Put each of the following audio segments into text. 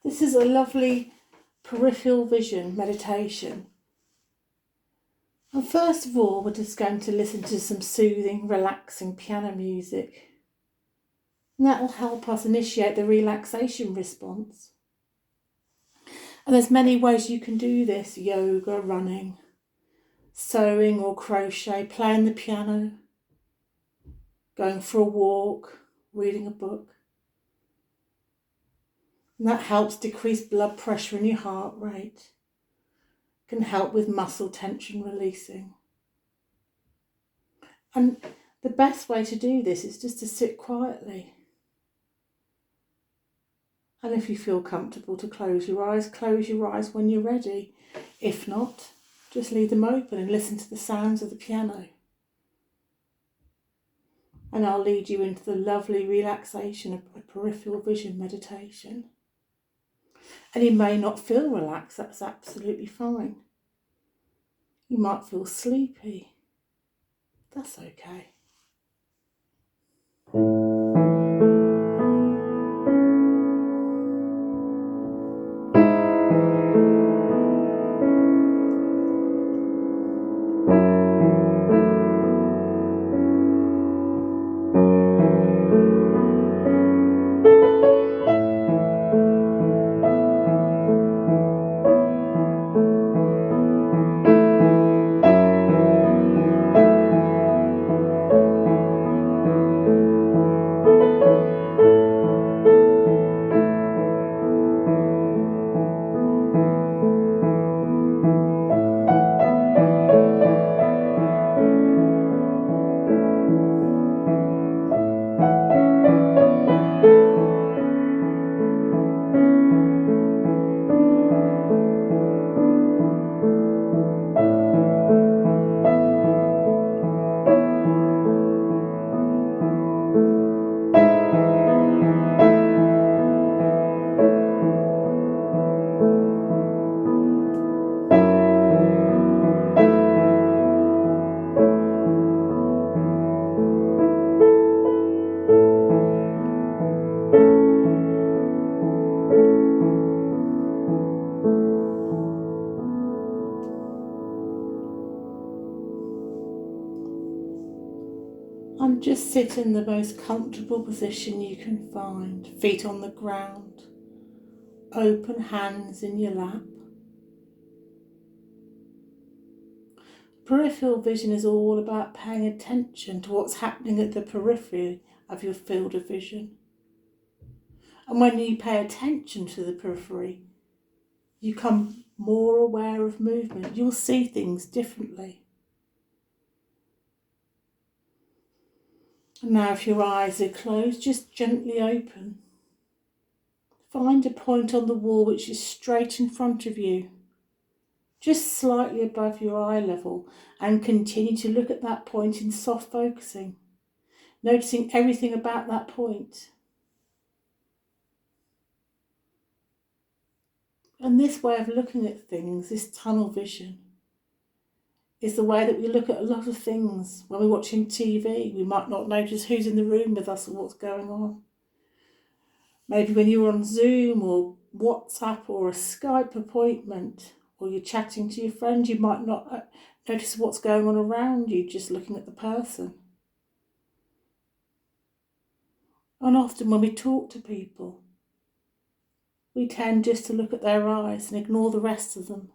This is a lovely peripheral vision meditation. And first of all, we're just going to listen to some soothing, relaxing piano music. And that will help us initiate the relaxation response. And there's many ways you can do this: yoga, running, sewing or crochet, playing the piano, going for a walk, reading a book. And that helps decrease blood pressure and your heart rate. Can help with muscle tension releasing. And the best way to do this is just to sit quietly. And if you feel comfortable to close your eyes when you're ready. If not, just leave them open and listen to the sounds of the piano. And I'll lead you into the lovely relaxation of a peripheral vision meditation. And you may not feel relaxed, that's absolutely fine. You might feel sleepy. That's okay. And just sit in the most comfortable position you can find. Feet on the ground, open hands in your lap. Peripheral vision is all about paying attention to what's happening at the periphery of your field of vision. And when you pay attention to the periphery, you become more aware of movement. You'll see things differently. And now if your eyes are closed, just gently open. Find a point on the wall which is straight in front of you, just slightly above your eye level, and continue to look at that point in soft focusing, noticing everything about that point. And this way of looking at things, this tunnel vision, is the way that we look at a lot of things. When we're watching TV, we might not notice who's in the room with us or what's going on. Maybe when you're on Zoom or WhatsApp or a Skype appointment, or you're chatting to your friend, you might not notice what's going on around you, just looking at the person. And often when we talk to people, we tend just to look at their eyes and ignore the rest of them.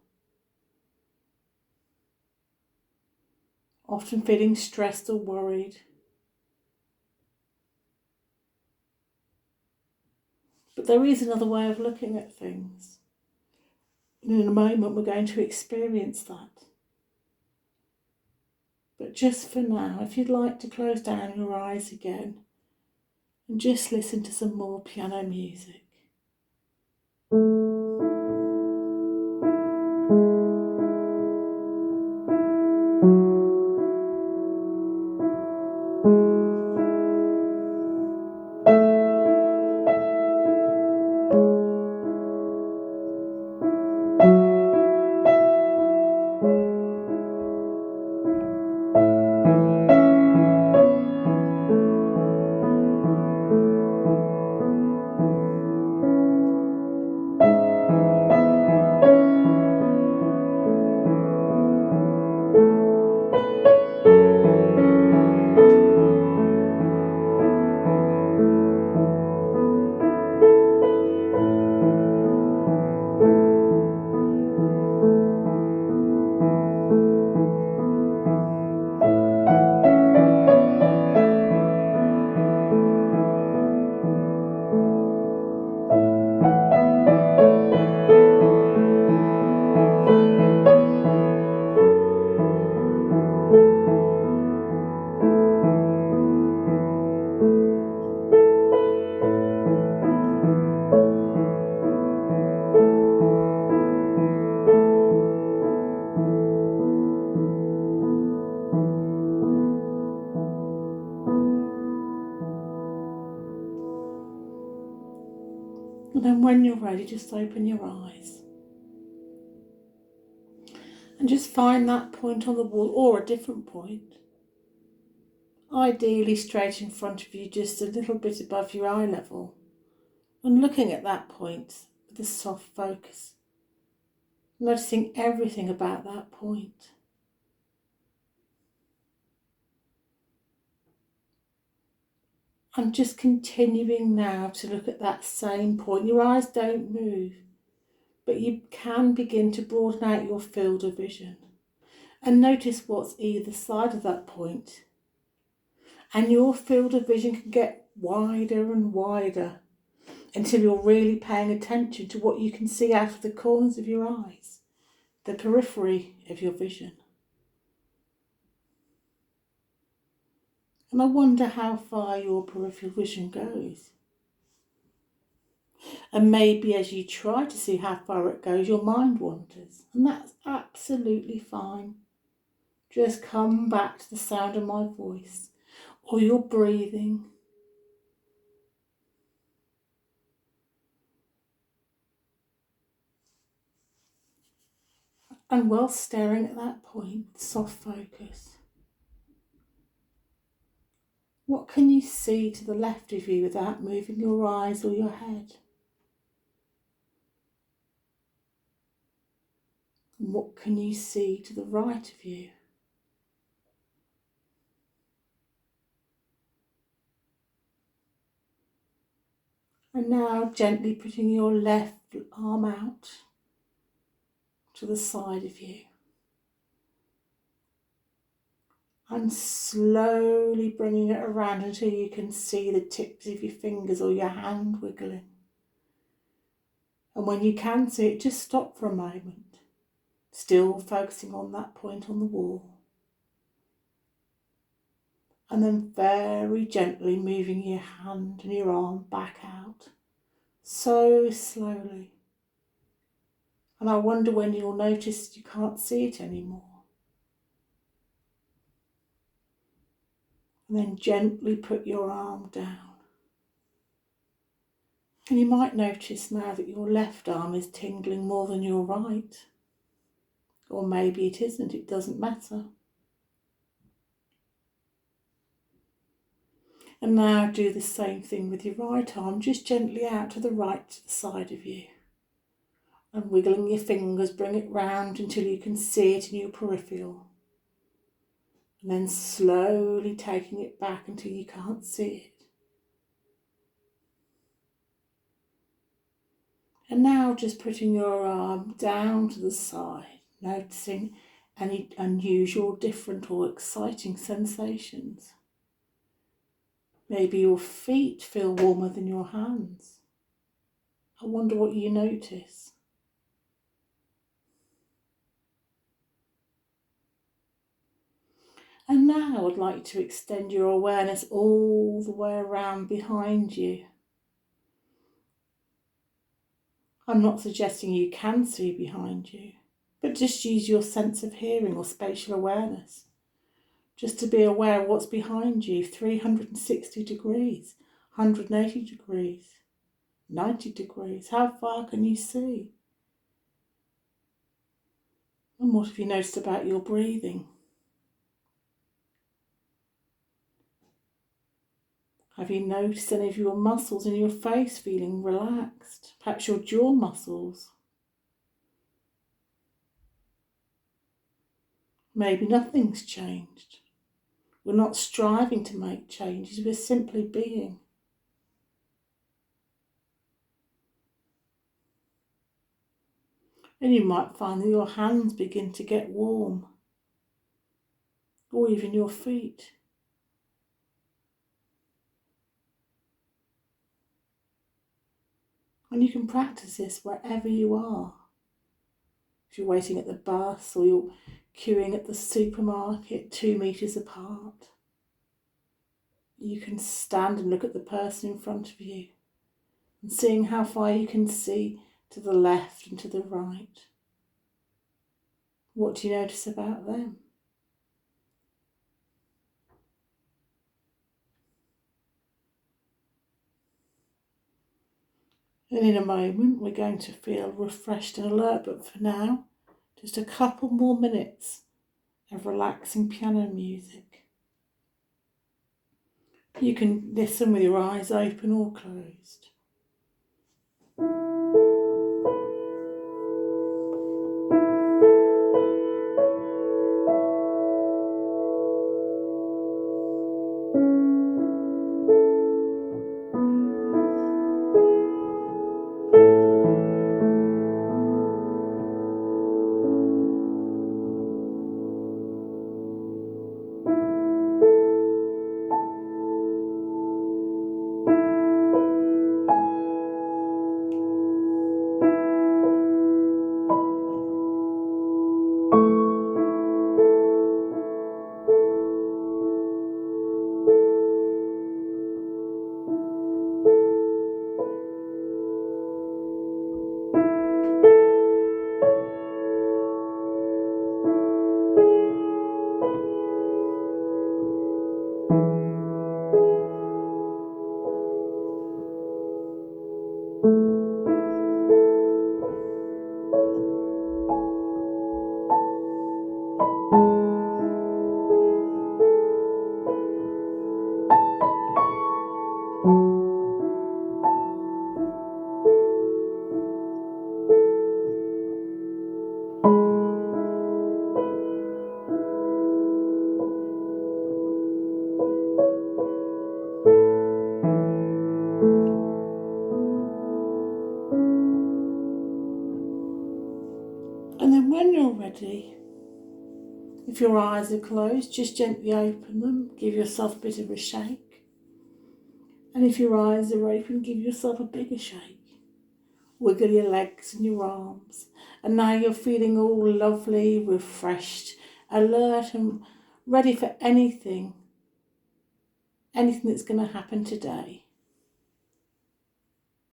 Often feeling stressed or worried. But there is another way of looking at things. And in a moment we're going to experience that. But just for now, if you'd like to close down your eyes again and just listen to some more piano music. And then when you're ready, just open your eyes. And just find that point on the wall or a different point. Ideally straight in front of you, just a little bit above your eye level. And looking at that point with a soft focus. Noticing everything about that point. I'm just continuing now to look at that same point. Your eyes don't move, but you can begin to broaden out your field of vision. And notice what's either side of that point. And your field of vision can get wider and wider until you're really paying attention to what you can see out of the corners of your eyes, the periphery of your vision. And I wonder how far your peripheral vision goes. And maybe as you try to see how far it goes, your mind wanders. And that's absolutely fine. Just come back to the sound of my voice or your breathing. And while staring at that point, soft focus. What can you see to the left of you without moving your eyes or your head? And what can you see to the right of you? And now gently putting your left arm out to the side of you. And slowly bringing it around until you can see the tips of your fingers or your hand wiggling. And when you can see it, just stop for a moment, still focusing on that point on the wall. And then very gently moving your hand and your arm back out, so slowly. And I wonder when you'll notice you can't see it anymore. And then gently put your arm down. And you might notice now that your left arm is tingling more than your right. Or maybe it isn't, it doesn't matter. And now do the same thing with your right arm, just gently out to the right, to the side of you. And wiggling your fingers, bring it round until you can see it in your peripheral. And then slowly taking it back until you can't see it. And now just putting your arm down to the side, noticing any unusual, different or exciting sensations. Maybe your feet feel warmer than your hands. I wonder what you notice. And now I'd like to extend your awareness all the way around behind you. I'm not suggesting you can see behind you, but just use your sense of hearing or spatial awareness. Just to be aware of what's behind you, 360 degrees, 180 degrees, 90 degrees. How far can you see? And what have you noticed about your breathing? Have you noticed any of your muscles in your face feeling relaxed? Perhaps your jaw muscles. Maybe nothing's changed. We're not striving to make changes, we're simply being. And you might find that your hands begin to get warm, or even your feet. And you can practice this wherever you are. If you're waiting at the bus or you're queuing at the supermarket 2 metres apart, you can stand and look at the person in front of you and seeing how far you can see to the left and to the right. What do you notice about them? And in a moment we're going to feel refreshed and alert, but for now, just a couple more minutes of relaxing piano music. You can listen with your eyes open or closed. And then when you're ready, if your eyes are closed, just gently open them, give yourself a bit of a shake. And if your eyes are open, give yourself a bigger shake. Wiggle your legs and your arms. And now you're feeling all lovely, refreshed, alert and ready for anything that's going to happen today.